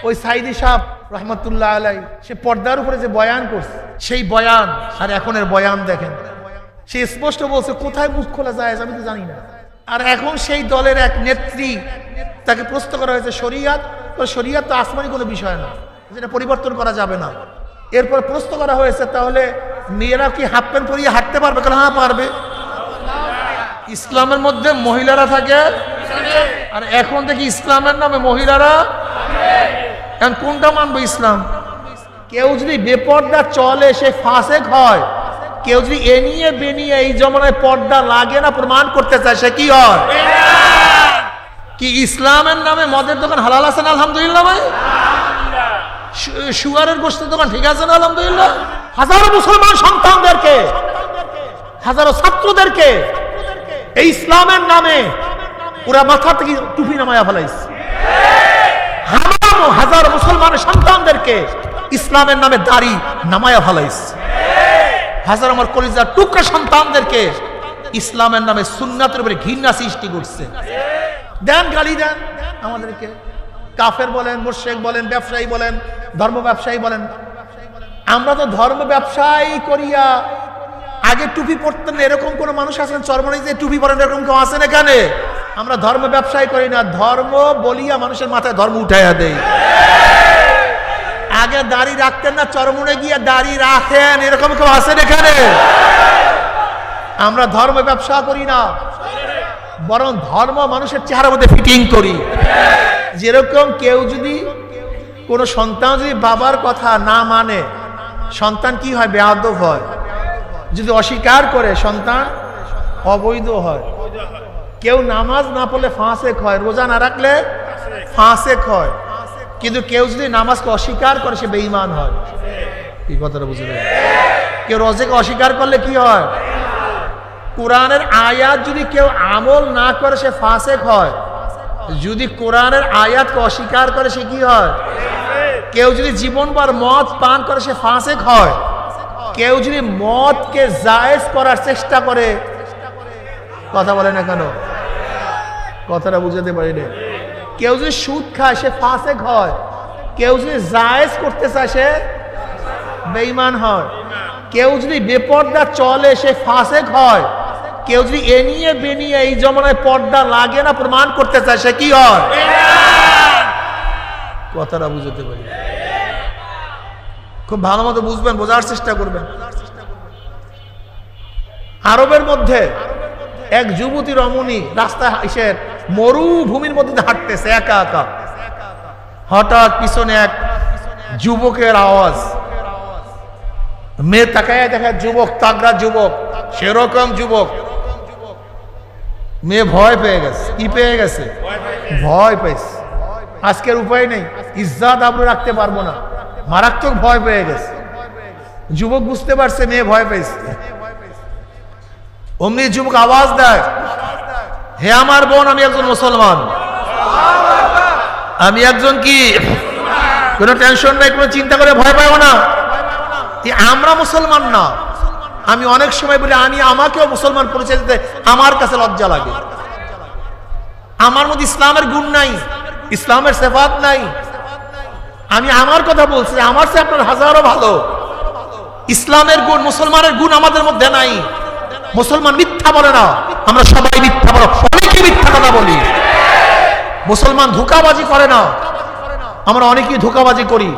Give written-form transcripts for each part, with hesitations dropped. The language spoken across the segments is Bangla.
ওই সাইদি সাহেব রহমতুল্লাহ আলাই সে পর্দার উপরে যে বয়ান করছে, সেই বয়ান আর এখনের বয়ান দেখেন, সে স্পষ্ট বলছে কোথায় মুখ খোলা যায় আমি তো জানি না। আর এখন সেই দলের এক নেত্রী, তাকে প্রশ্ন করা হয়েছে শরিয়াত, শরিয়াত তো আসমানি কোনো বিষয় না, যেটা পরিবর্তন করা যাবে না। এরপর প্রশ্ন করা হয়েছে তাহলে মেয়েরা কি হাফ প্যান্ট পরিয়ে হাঁটতে পারবে? হ্যাঁ পারবে। ইসলামের মধ্যে মহিলারা থাকে, আর এখন দেখি ইসলামের নামে মহিলারা, এখন কোনটা মানবে ইসলাম? কেউ যদি বেপর্দা চলে সে ফাসেক হয়, কেউ যদি এ নিয়ে বেনিয়ে এই জমানায় পর্দা লাগে না প্রমাণ করতে চায় সে কি হয়? কি ইসলামের নামে মদের দোকান হালাল আছে না আলহামদুলিল্লাহ ভাই? শুয়ারের গোশতের দোকান ঠিক আছে না আলহামদুলিল্লাহ? হাজারো মুসলমান সন্তানদেরকে, হাজারো ছাত্রদেরকে এই ইসলামের নামে পুরা মাথা থেকে টুপি নামায়া ফেলাইছে। হাজার মুসলমানের সন্তানদেরকে ইসলামের নামে দাড়ি নামায়া ফেলাইছে। হাজার আমার কলিজার টুকরা সন্তানদেরকে ইসলামের নামে সুন্নাতের উপরে ঘৃণা সৃষ্টি করছে। দেন গালি দেন আমাদেরকে, কাফের বলেন, মুশরিক বলেন, ব্যবসায়ী বলেন, ধর্ম ব্যবসায়ী বলেন। আমরা তো ধর্ম ব্যবসায়ী করিয়া আগে টুপি পরতেন না, এরকম কোন মানুষ আছেন চরমনাই যে টুপি পরেন এরকম কেউ আছেন এখানে? আমরা ধর্ম ব্যবসায়ী করি না, ধর্ম বলিয়া মানুষের মাথায় ধর্ম উঠাইয়া দেই। আগে দাড়ি রাখতেন না, চরমনে গিয়ে দাড়ি রাখেন এরকম কেউ আছেন এখানে? আমরা ধর্ম ব্যবসা করি না, বরং ধর্ম মানুষের চেহারার মধ্যে ফিটিং করি। যেরকম কেউ যদি কোনো সন্তান যদি বাবার কথা না মানে, সন্তান কি হয়? বেয়াদব হয়। যদি অস্বীকার করে সন্তান অবৈধ হয়। কেউ নামাজ না পড়লে ফাঁসেক হয়, রোজা না রাখলে ফাঁসেক হয়। কিন্তু কেউ যদি নামাজকে অস্বীকার করে সে বেঈমান হয়। কি কথাটা বুঝলেন? কেউ রোজাকে অস্বীকার করলে কি হয়? কোরআনের আয়াত যদি কেউ আমল না করে সে ফাঁসেক হয়। যদি কোরআনের আয়াতকে অস্বীকার করে সে কি হয়? কেউ যদি জীবনভর মদ পান করে সে ফাঁসেক হয়। কেউ যদি মদকে জায়েজ করার চেষ্টা করে, কথা বলে না কেন? কথাটা বুঝাতে পারি না। কেউ যদি সুদ খায় সে ফাসেক হয়। কেউ যদি জায়েজ করতে চায় সে বেঈমান হয়। কেউ যদি বেপর্দা চলে সে ফাসেক হয়। কেউ যদি এ নিয়ে বেনিয়ে এই জমানায় পর্দা লাগে না প্রমাণ করতে চায় সে কি হয়? কথাটা বুঝাতে পারি। খুব ভালো মতো বুঝবেন, বোঝার চেষ্টা করবেন। আরবের মধ্যে এক যুবতী রমণী রাস্তায় এসে মরুভূমির মধ্যে হাঁটতেছে একা একা। হঠাৎ পিছনে এক যুবকের আওয়াজ। মেয়ে তাকায় দেখে যুবক, তাগড়া যুবক, সেরকম যুবক। মেয়ে ভয় পেয়ে গেছে। কি পেয়ে গেছে? ভয় পেয়েছে। আজকের উপায় নেই, ইজ্জত আবরু রাখতে পারবো না, মারাত্মক ভয় পেয়ে গেছে। যুবক বুঝতে পারছে মেয়ে ভয় পেয়েছে। অমনি যুবক আওয়াজ দেয়, হে আমার বোন, আমি একজন মুসলমান। আমি একজন কি, কোনো টেনশন নাই, কোনো চিন্তা করে ভয় পাবো না। আমরা মুসলমান না। আমি অনেক সময় বলি আমি আমাকেও মুসলমান পরিচয় দিতে আমার কাছে লজ্জা লাগে। আমার মধ্যে ইসলামের গুণ নাই, ইসলামের সিফাত নাই। আমি আমার কথা বলছি, আমার চেয়ে আপনার হাজারো ভালো। ইসলামের গুণ, মুসলমানের গুণ আমাদের মধ্যে নাই। মুসলমান মিথ্যা বলে না, আমরা সবাই মিথ্যা বলো, অনেকে মিথ্যা কথা বলি। মুসলমান ধোঁকাবাজি করে না, আমরা অনেকেই ধোঁকাবাজি করি।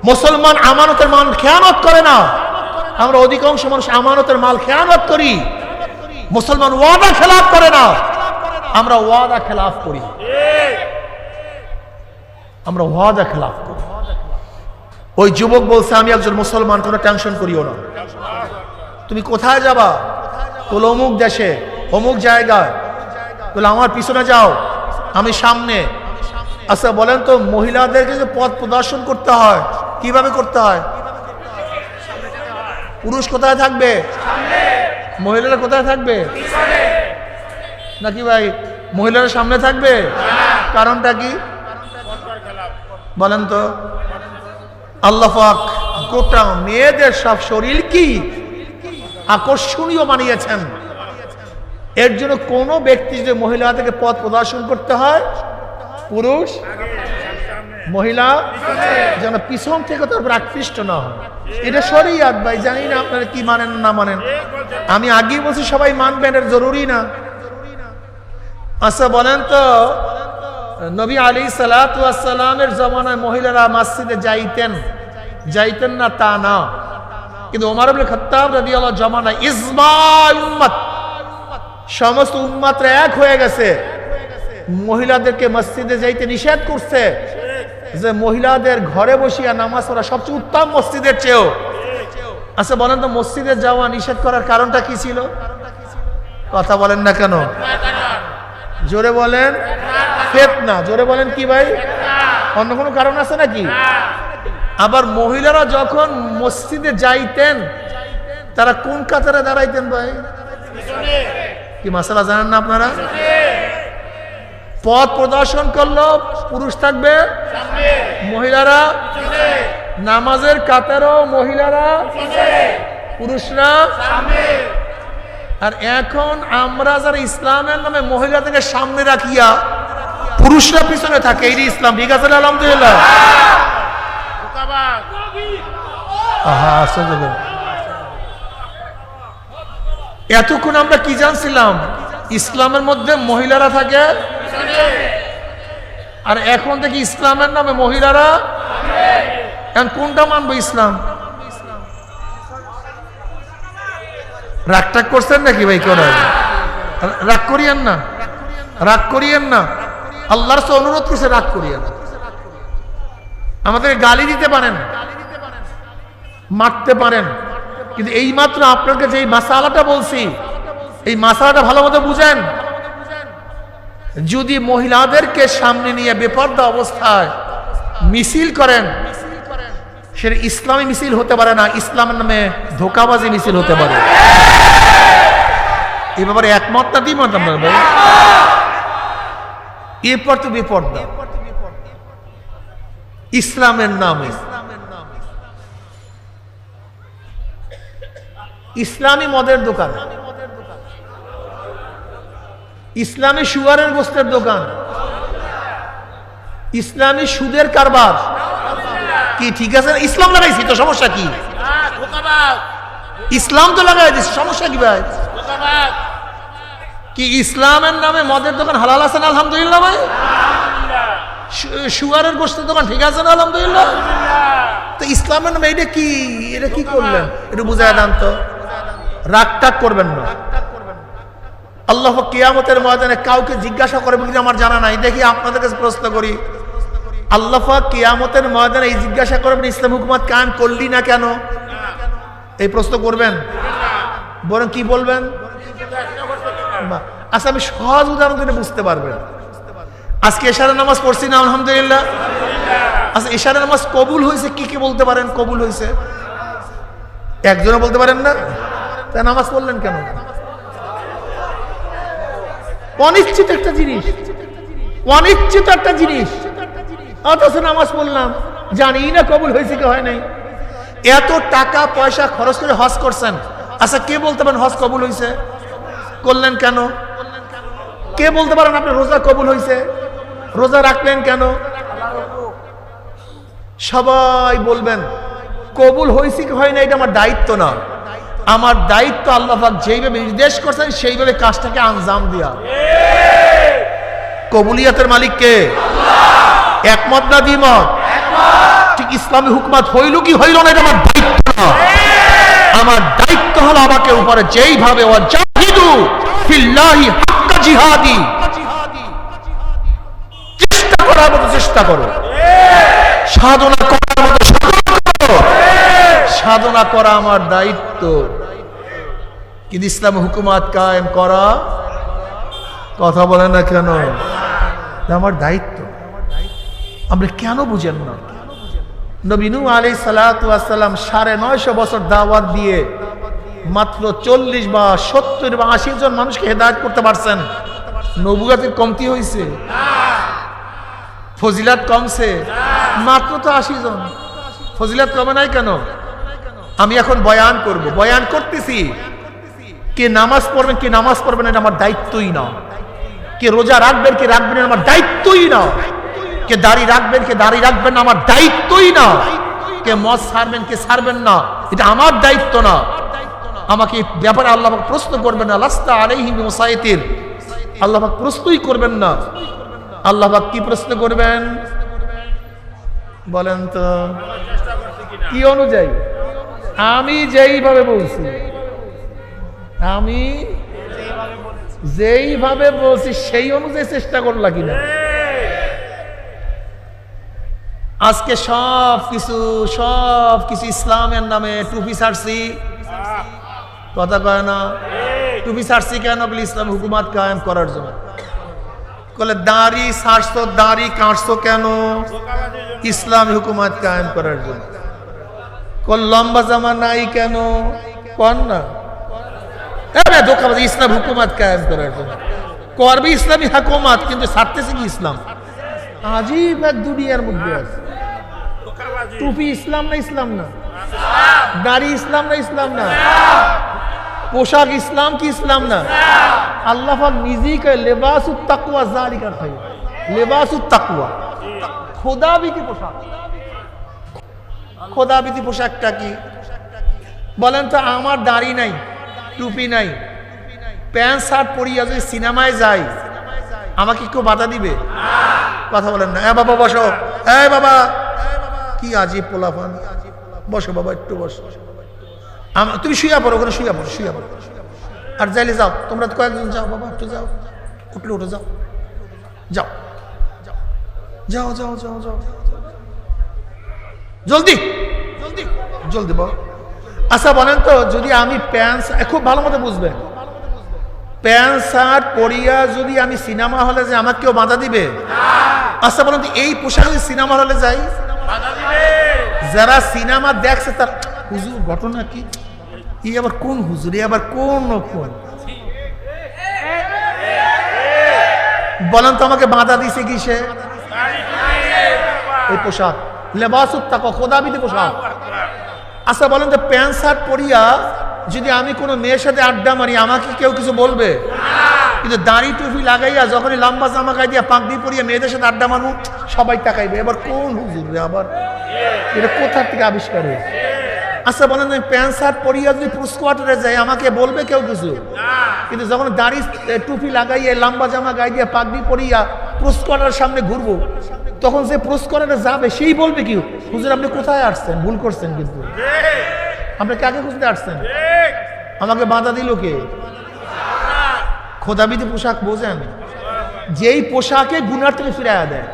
মুসলমান আমানতের মাল খেয়ানত করে না, আমরা অধিকাংশ মানুষ আমানতের মাল খেয়ানত করি। মুসলমান ওয়াদা খেলাফ করে না, আমরা ওয়াদা খেলাফ করি। আমরা ওয়াদা খেলাফ করি। ওই যুবক বলছে আমি একজন মুসলমান, কোনো টেনশন করিও না। তুমি কোথায় যাবা? বলে অমুক দেশে, অমুক জায়গায়। বলে আমার পিছনে যাও, আমি সামনে। আচ্ছা বলেন তো, মহিলাদেরকে যে পথ প্রদর্শন করতে হয় কিভাবে করতে হয়? পুরুষ কোথায় থাকবে? মহিলারা কোথায় থাকবে? নাকি ভাই মহিলারা সামনে থাকবে? কারণটা কি বলেন তো? আল্লাহ পাক গোটা মেয়েদের সব শরীর কি আকর্ষণীয় বানিয়েছেন। এর জন্য কোনো ব্যক্তি যদি মহিলা থেকে পথ প্রদর্শন করতে হয়, পুরুষ মহিলা যেন পিছন থেকে তারপর আকৃষ্ট না হয়। এটা শরীয়ত ভাই, জানি না আপনারা কি মানেন না মানেন। আমি আগেই বলছি সবাই মানবেন, এর জরুরি না। আচ্ছা বলেন তো, নবী আলাইহিস সালাতু ওয়াস সালামের জামানায় মহিলারা মসজিদে যাইতেন না তা না, কিন্তু ওমর ইবনে খাত্তাব রাদিয়াল্লাহু জামানায় ইজমা উম্মত, সমস্ত উম্মতরা এক হয়ে গেছে, মহিলাদেরকে মসজিদে যাইতে নিষেধ করছে, যে মহিলাদের ঘরে বসিয়া নামাজ পড়া সবচেয়ে উত্তম মসজিদের চেয়েও। আচ্ছা বলেন তো, মসজিদে যাওয়া নিষেধ করার কারণটা কি ছিল? কথা বলেন না কেন? জোরে বলেন। ফিতনা। জোরে বলেন কি ভাই? অন্য কোনো কারণ আছে নাকি? আবার মহিলারা যখন মসজিদে যাইতেন, তারা কোন কাতারে দাঁড়াইতেন ভাই? কি মাসালা জানেন না আপনারা? পথ প্রদর্শন করলো পুরুষ থাকবে, মহিলারা নামাজের কাতারও মহিলারা, পুরুষরা। আর এখন আমরা যারা ইসলামের নামে মহিলাদেরকে সামনে রাখিয়া পুরুষরা পিছনে থাকে, এই ইসলাম ঠিক আছে? আলহামদুলিল্লাহ। এতক্ষণ আমরা কি জানছিলাম? ইসলামের মধ্যে মহিলারা থাকে, আর এখন দেখি ইসলামের নামে মহিলারা। এখন কোনটা মানবো? ইসলাম। রাগটাগ করছেন নাকি ভাই? কেন রাগ করিয়েন না, রাগ করিয়েন না। আল্লাহর কাছে অনুরোধ করছে, রাগ করিয়েন না। আমাদের গালি দিতে পারেন, মারতে পারেন, কিন্তু এই মাত্র আপনাকে যে মাসালাটা বলছি, এই মাসালাটা ভালো মতো বুঝেন। যদি মহিলাদেরকে সামনে নিয়ে বেপরদা অবস্থায় মিছিল করেন, সেটা ইসলামী মিছিল হতে পারে না, ইসলামের নামে ধোঁকাবাজি মিছিল হতে পারে। এই ব্যাপারে একমত না দ্বিমত আমরা ভাই? এরপর তো বেপরদা ইসলামের নামে, ইসলামী মদের দোকান, ইসলামী সুগারের গোস্তের দোকান, ইসলামী সুদের কারবার। কি ঠিক আছে? ইসলাম লাগাইছি তো, সমস্যা কি? ইসলাম তো লাগাই দিচ্ছি, সমস্যা কি ভাই? কি ইসলামের নামে মদের দোকান হালাল আছে না? আলহামদুলিল্লাহ ভাই। সুগারের গোস্তের দোকান ঠিক আছে না? আলহামদুলিল্লাহ। তো ইসলামের নামে এটা কি? এটা কি করলেন? একটু বুঝায় দেন তো। রাগটাগ করবেন না। আল্লাহ কিয়ামতের ময়দানে কাউকে জিজ্ঞাসা করবেন কিনা আমার জানা নাই। দেখি আপনাদের কাছে প্রশ্ন করি, আল্লাহ কিয়ামতের ময়দানে এই জিজ্ঞাসা করবেন ইসলাম হুকুমত কায়েম করলি না কেন? এই প্রশ্ন করবেন? বরং কি বলবেন? আচ্ছা আমি সহজ উদাহরণ দিলে বুঝতে পারবেন। আজকে এশারের নামাজ পড়ছি না? আলহামদুলিল্লাহ। আচ্ছা এশারের নামাজ কবুল হয়েছে কি কি বলতে পারেন? কবুল হয়েছে একজনও বলতে পারেন না? তা নামাজ পড়লেন কেন? অনিশ্চিত একটা জিনিস, অনিশ্চিত একটা জিনিস, অথচ নামাজ পড়লাম, জানি না কবুল হয়েছে কি হয় নাই। এত টাকা পয়সা খরচ করে হজ করছেন, আচ্ছা কে বলতে পারেন হজ কবুল হয়েছে? করলেন কেন? কে বলতে পারেন আপনার রোজা কবুল হয়েছে? রোজা রাখলেন কেন? সবাই বলবেন কবুল হয়েছে কি হয় না এটা আমার দায়িত্ব না। আমার দায়িত্ব আল্লাহ পাক যেইভাবে নির্দেশ করছেন সেইভাবে কাজটাকে আঞ্জাম দেয়া। কবুলিয়াতের মালিক কে? একমত না দ্বিমত? ঠিক ইসলামী হুকুমত হইল কি হইল না এটা আমার দায়িত্ব না। আমার দায়িত্ব হলো আমাকে উপরে যেইভাবে ওয়াজাহিদু ফিল্লাহি হাক্কা জিহাদি, চেষ্টা করার মতো চেষ্টা করো, সাধনা করার মতো সাধনা করো। সাধনা করা আমার দায়িত্ব, কিন্তু ইসলামী হুকুমত কায়েম করা, কথা বলে না কেন? আমার দায়িত্ব। আমরা কেন বুঝেন না? নবী নূহ আলাইহিস সালাতু ওয়াস সালাম ৯৫০ বছর দাওয়াত দিয়ে মাত্র ৪০ বা ৭০ বা ৮০ জন মানুষকে হেদায়েত করতে পারছেন। নবুয়তের কমতি হয়েছে? ফজিলত কমছে? মাত্র তো ৮০ জন। ফজিলত কমে নাই কেন? আমি এখন বয়ান করব, বয়ান করতেছি, কে নামাজ পড়বেন কে নামাজ পড়বেন এটা আমার দায়িত্বই না। কে রোজা রাখবেন কে রাখবেন আমার দায়িত্বই না। কে দাড়ি রাখবেন কে দাড়ি রাখবেন না আমার দায়িত্বই না, কে মদ ছাড়বেন কে ছাড়বেন না এটা আমার দায়িত্ব না। আমাকে এই ব্যাপারে আল্লাহ পাক প্রশ্ন করবেন না, লাস্তা আলাইহিম বিমুসাইতির, আল্লাহ পাক প্রশ্নই করবেন না। আল্লাহ পাক কি প্রশ্ন করবেন বলেন তো? কি অনুযায়ী? আমি যেইভাবে বলছি, আমি যেইভাবে বলছি সেই অনুযায়ী চেষ্টা করলা কিনা? আজকে সব কিছু ইসলামের নামে টুপি ছাড়ছি, কথা কয় না? টুপি ছাড়ছি কেন? বলে ইসলাম হুকুমাত কায়েম করার জন্য। বলে দাড়ি ছাড়ছো, দাড়ি কাটছো কেন? ইসলাম হুকুমাত কায়েম করার জন্য। কোন লম্বা জামা নাই কেন? কোন না ধোকাবাজি, ইসলাম হুকুমাত কায়েম করার জন্য। করবে ইসলামী হুকুমাত, কিন্তু ছাড়তেছে কি ইসলাম? আজীব এক দুনিয়ার মধ্যে আছে। টুপি ইসলাম না? ইসলাম না? দাড়ি ইসলাম না? ইসলাম না? পোশাক ইসলাম কি ইসলাম না? আল্লাহ পাক নিজেই কয় লিবাসুত তাকওয়া যালিকা খায়র, লিবাসুত তাকওয়া, খোদাবিধি পোশাক। খোদাবিধি পোশাকটা কি বলেন তো? আমার দাড়ি নাই, টুপি নাই, প্যান্ট শার্ট পরিয়া যদি সিনেমায় যাই আমাকে কেউ বাধা দিবে? কথা বলেন না? বাবা বসো, বাবা কি আজীব পোলাপান, বসো বাবা একটু বসো, তুমি শুয়ে পড়ো, ওখানে শুয়ে পড়ো, শুয়ে পড়ো। আর যাইলে যাও, তোমরা তো কয়েকজন যাও বাবা, একটু যাও, উঠলে উঠে যাও, যাও যাও যাও যাও যাও জলদি জলদি জলদি বাবা। আচ্ছা বলেন তো, যদি আমি প্যান্ট, খুব ভালো মতো বুঝবেন, প্যান্ট শার্ট পরিয়া যদি আমি সিনেমা হলে যাই আমাকে কেউ বাধা দিবে? আচ্ছা বলেন তো, এই পোশাক যদি সিনেমা হলে যাই, যারা সিনেমা দেখছে তার হুজুর ঘটনা কি, এই আবার কোন হুজুর, আবার কোন কোন বলেন তো আমাকে বাধা দিছে কিসে? এই পোশাক, লিবাসুত তাকওয়া, খোদাবিধি পোশাক। আচ্ছা বলেন তো, প্যান্ট শার্ট পরিয়া যদি আমি কোনো মেয়ের সাথে আড্ডা মারি আমাকে কেউ কিছু বলবে? কিন্তু দাড়ি টুপি লাগাইয়া যখনই লম্বা জামা গায়ে দিয়া পাগড়ি পরিয়া মেয়েদের সাথে আড্ডা মারু সবাই তাকাইবে, এবার কোন হুজুর রে, আবার এটা কোথা থেকে আবিষ্কার হয়েছে? আচ্ছা বলেন, প্যান্ট শার্ট পরিয়া যদি পুরুষ কোয়ার্টারে যাই আমাকে বলবে কেউ কিছু? কিন্তু যখন দাড়ি টুপি লাগাইয়া লম্বা জামা গায়ে দিয়া পাগড়ি পরিয়া পুরুষ কোয়ার্টারের সামনে ঘুরবো, তখন যে পুরুষ কোয়ার্টারে যাবে সেই বলবে কি, হুজুর আপনি কোথায় আসছেন, ভুল করছেন, কিন্তু আপনি কাকে খুঁজতে আসছেন? আমাকে বাধা দিল কে? খোদাবিধি পোশাক বোঝেন? যেই পোশাকে গুনার থেকে ফিরে দেয়।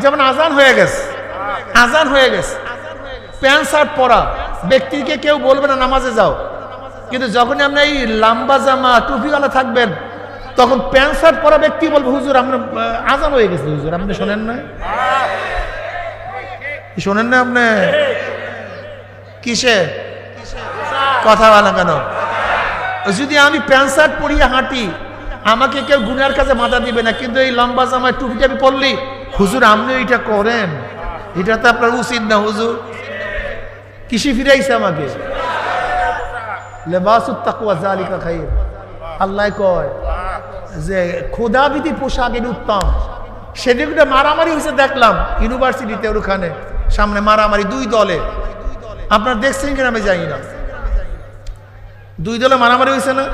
যেমন আজান হয়ে গেছে, আজান হয়ে গেছে, প্যান্ট শার্ট পরা ব্যক্তিকে কেউ বলবে না নামাজে যাও, কিন্তু যখন আপনি এই লম্বা জামা টুপিওয়ালা থাকবেন তখন প্যান্ট শার্ট পরা ব্যক্তি বলবে হুজুর আপনার আজান হয়ে গেছে, হুজুর আপনি শোনেন না? শোনেন না আপনি? কিসে কথা বলা কেন? যদি আমি প্যান্ট শার্ট পরিয়ে হাঁটি আমাকে কেউ গুনার কাছে বাধা দিবে না, কিন্তু এই লম্বা জামায় টুপিটা আমি পরলি হুজুর আপনি এটা করেন, এটা তো আপনার উচিত না হুজুর। কিসে ফিরাইছে আমাকে? লিবাসুত তাকওয়া যালিকা খায়র। আল্লাহ কয় যে খোদাবিধি পোশাক এর উত্তম। সেদিকে মারামারি হয়েছে দেখলাম ইউনিভার্সিটিতে, ওখানে সামনে মারামারি দুই দলে, আপনার দেখছেন কিনা আমি জানি না, দুই দলে মারামারি হয়েছে না?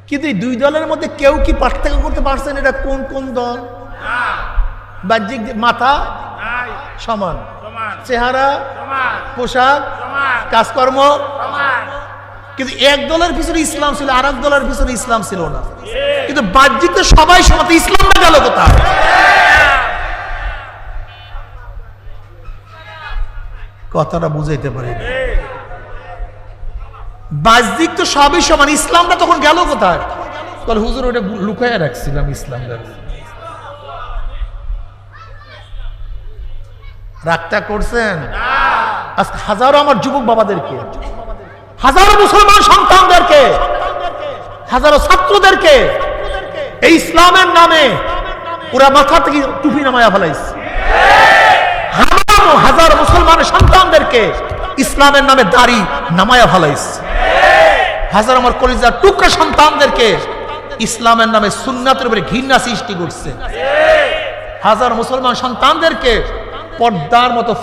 কিন্তু এই দুই দলের মধ্যে কেউ কি পার্থক্য করতে পারছেন এটা কোন কোন দল? বাহ্যিক মাথা সমান, চেহারা, পোশাক, কাজকর্ম, কিন্তু এক দলের পিছনে ইসলাম ছিল আর এক দলের পিছনে ইসলাম ছিল না, কিন্তু বাহ্যিক তো সবাই সমান, ইসলামটা গেল কোথায়? কথাটা বুঝাইতে পারি, বাহ্যিক তো সবই সমান, ইসলামটা তখন গেল কোথায়? তাহলে হুজুর ওটা লুকাইয়া রাখছিলাম ইসলামটা। রাগটা করছেন? আজকে হাজারো আমার যুবক বাবাদেরকে, হাজারো মুসলমান সন্তানদেরকে, হাজারো ছাত্রদেরকে এই ইসলামের নামে ওরা মাথা থেকে টুপি নামায়া ফেলাইছে। হাজারো মুসলমানের সন্তানদেরকে ইসলামের নামে দাড়ি নামায়া ফেলাইছে। হাজার আমার কলিজার টুকরা সন্তানদেরকে ইসলামের নামে সুন্নাতের উপরে ঘৃণা সৃষ্টি করছে। হাজার মুসলমান সন্তানদেরকে পর্দার মতো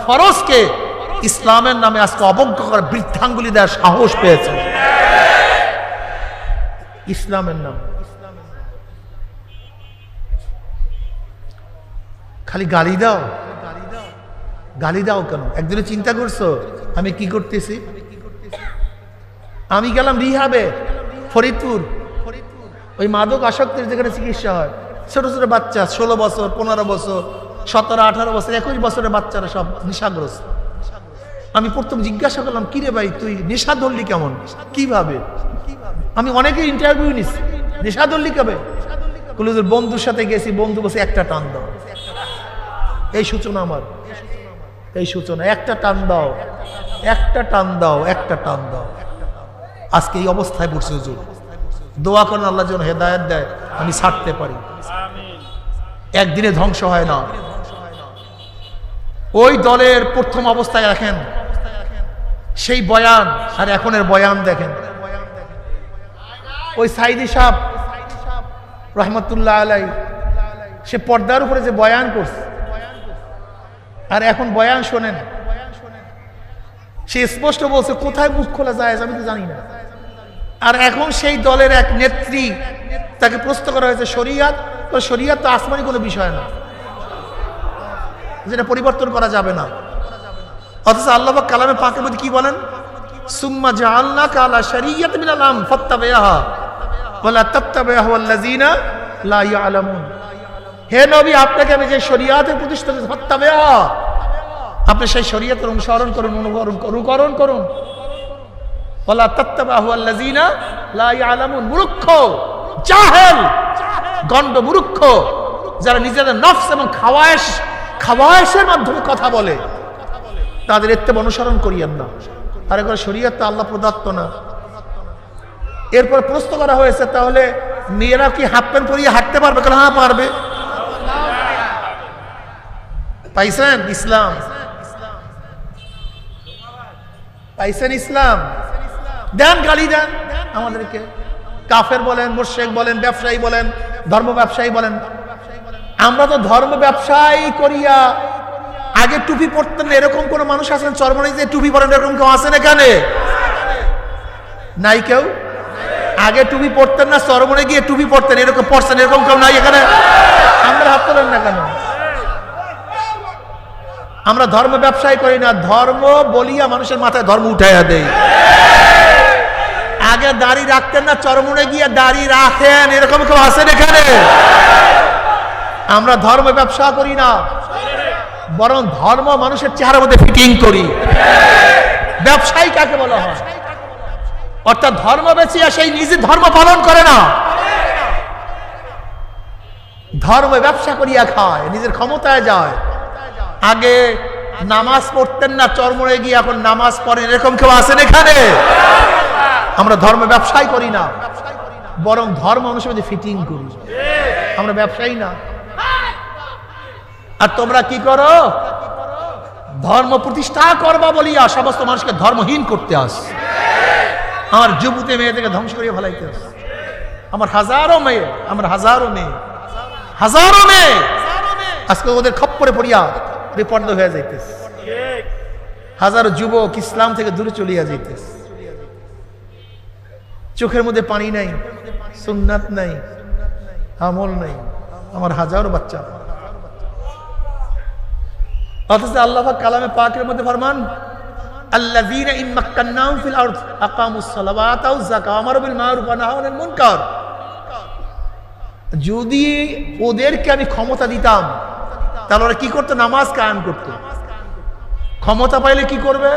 ফরজকে ইসলামের নামে আজকে অবজ্ঞা করে বৃদ্ধাঙ্গুলি দেওয়ার সাহস পেয়েছে ইসলামের নাম। খালি গালি দাও কেন? একদিনে চিন্তা করছো আমি কি করতেছি? আমি গেলাম রিহাবে ফরিদপুর, ওই মাদক আসক্তির যেখানে চিকিৎসা হয়, ছোট ছোট বাচ্চা 16 বছর 15 বছর 17 18 বছর 21 বছরের বাচ্চারা সব নেশাগ্রস্ত। আমি প্রথম জিজ্ঞাসা করলাম, কিরে ভাই তুই নেশা ধরলি কেমন, কিভাবে? আমি অনেকে ইন্টারভিউ নিচ্ছি, নেশা ধরলি কবে? কলেজের বন্ধুর সাথে গেছি, বন্ধু বসে একটা টান দাও, এই সূচনা আমার, এই সূচনা, একটা টান দাও, একটা টান দাও, একটা টান দাও। আজকে এই অবস্থায় পড়ছে হুজুর, দোয়া করেন আল্লাহ যেন হেদায়েত দেয়, আমি ছাড়তে পারি। একদিনে ধ্বংস হয় না। ওই দলের প্রথম অবস্থায় রাখেন সেই বয়ান আর এখনের বয়ান দেখেন। ওই সাইদি সাহেব রহমতুল্লাহ আলাই, সে পর্দার উপরে যে বয়ান করছে আর এখন বয়ান শোনেন, সে স্পষ্ট বলছে কোথায় মুখ খোলা যায় আমি তো জানি না। আর এখন সেই দলের এক নেত্রী, তাকে প্রশ্ন করা হয়েছে শরিয়াত, শরিয়াত তো আসমানি কোনো বিষয় না, যেটা পরিবর্তন করা যাবে না। অথচ আল্লাহ পাক কালামে পাকের মধ্যে কি বলেন? সুম্মা জাআলনাকা আলা শারিয়াতিন মিনাল আমর ফাত্তাবি'হা ওয়ালা তাত্তাবি'হা আল্লাযিনা লা ইয়ালামুন। হে নবী, আপনাকে আমি যে শরিয়াতের প্রতিষ্ঠা করেছি, ফাত্তাবি'হা, আপনি সেই শরিয়াতের অনুসরণ করুন, অনুকরণ করুন। ওয়ালা তাত্তাবি'হা আল্লাযিনা লা ইয়ালামুন। মূর্খ, জাহেল, গণ্ড মূর্খ, যারা নিজেদের নফস এবং খাওয়ায়েশের মাধ্যমে কথা বলে, তাদের ইত্তেবা অনুসরণ করিয়েন না। আর একবার শরীয়ত তো আল্লাহ প্রদত্ত না। এরপর প্রশ্ন করা হয়েছে, তাহলে মেয়েরা কি হাফ প্যান্ট পরিয়ে হাঁটতে পারবে? হ্যাঁ পারবে। পাইছেন ইসলাম? পাইছেন ইসলাম? দেন, গালি দেন আমাদেরকে, কাফের বলেন, মুশরিক বলেন, ব্যবসায়ী বলেন, ধর্ম ব্যবসায়ী বলেন। আমরা তো ধর্ম ব্যবসায়ী করিয়া আগে টুপি পরতেন না, এরকম কোন মানুষ আছেন চরমনাই যে টুপি পরেন, এরকম কেউ আছেন এখানে? নাই কেউ? আগে টুপি পরতেন না, চরমনে গিয়ে টুপি পরতেন, এরকম পরছেন, এরকম কেউ নাই এখানে? আমরা হাত তোলেন না কেন? আমরা ধর্ম ব্যবসায়ী করি না, ধর্ম বলিয়া মানুষের মাথায় ধর্ম উঠাইয়া দেই। আগে দাড়ি রাখতেন না, চরমনে গিয়ে দাড়ি রাখেন, এরকম কেউ আছেন এখানে? আমরা ধর্ম ব্যবসা করি না, বরং ধর্ম মানুষের চেহারার মধ্যে ফিটিং করি। ব্যবসায়ী কাকে বলা হয়? অর্থাৎ ধর্ম বেচিয়া সেই নিজে ধর্ম পালন করে না, ধর্ম ব্যবসা করিয়া খায়, নিজের ক্ষমতায় যায়। আগে নামাজ পড়তেন না, চরমনে গিয়ে এখন নামাজ পড়েন, এরকম কেউ আছেন এখানে? আমরা ধর্ম ব্যবসায়ী করি না, বরং ধর্ম মানুষের মধ্যে ফিটিং করি। আমরা ব্যবসায়ী না। আর তোমরা কি করো? ধর্ম প্রতিষ্ঠা করবা বলিয়া সমস্ত মানুষকে ধর্মহীন করতে আস। আমার যুবতী মেয়েদেরকে ধ্বংস করিয়া ফেলাইতে আস। আমার হাজারো মেয়ে আজকে ওদের খপ্পরে পড়িয়া বিপর্দ হয়ে যাইতেছে। হাজারো যুবক ইসলাম থেকে দূরে চলিয়া যাইতেছে। চোখের মধ্যে পানি নাই, সুন্নাত নাই, আমল নাই। আমার হাজারো বাচ্চা। অথচ আল্লাহ পাক কালামে পাকের মধ্যে ফরমান, আল্লাযীনা ইন মাক্কান্নাহুম ফিল আরদ আকামুস সালাওয়াতা ওয়াজ যাকাত ওয়া আমারু বিল মারুফ ওয়া নাহাউ আনিল মুনকার। যদি ওদেরকে আমি ক্ষমতা দিতাম, তাহলে ওরা কি করতো? নামাজ কায়েম করতো। ক্ষমতা পাইলে কি করবে?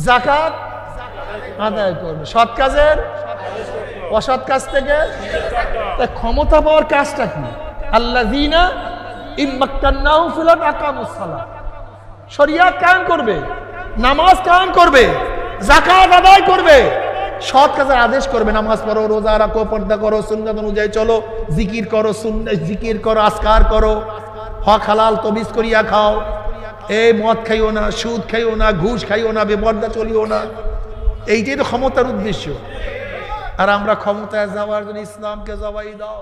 যাকাত আদায় করবে, সৎ কাজের অসৎ কাজ থেকে। তাই ক্ষমতা পাওয়ার কাজটা কি? আল্লাযীনা ইম্মাক্কান্নাহুম ফিল আরদ আকামুস সালাত, শরিয়াত কায়েম করবে, নামাজ কায়েম করবে, যাকাত আদায় করবে, সৎ কাজের আদেশ করবে। নামাজ পড়ো, রোজা রাখো, পর্দা করো, সুন্নাত অনুযায়ী চলো, জিকির করো, জিকির করো, আজকার করো, হক হালাল তমিজ করিয়া খাও, এই মদ খাইও না, সুদ খাইও না, ঘুষ খাইও না, বেপর্দা চলিও না। এইটাই তো ক্ষমতার উদ্দেশ্য। আর আমরা ক্ষমতায় যাওয়ার জন্য ইসলামকে জবাই দাও।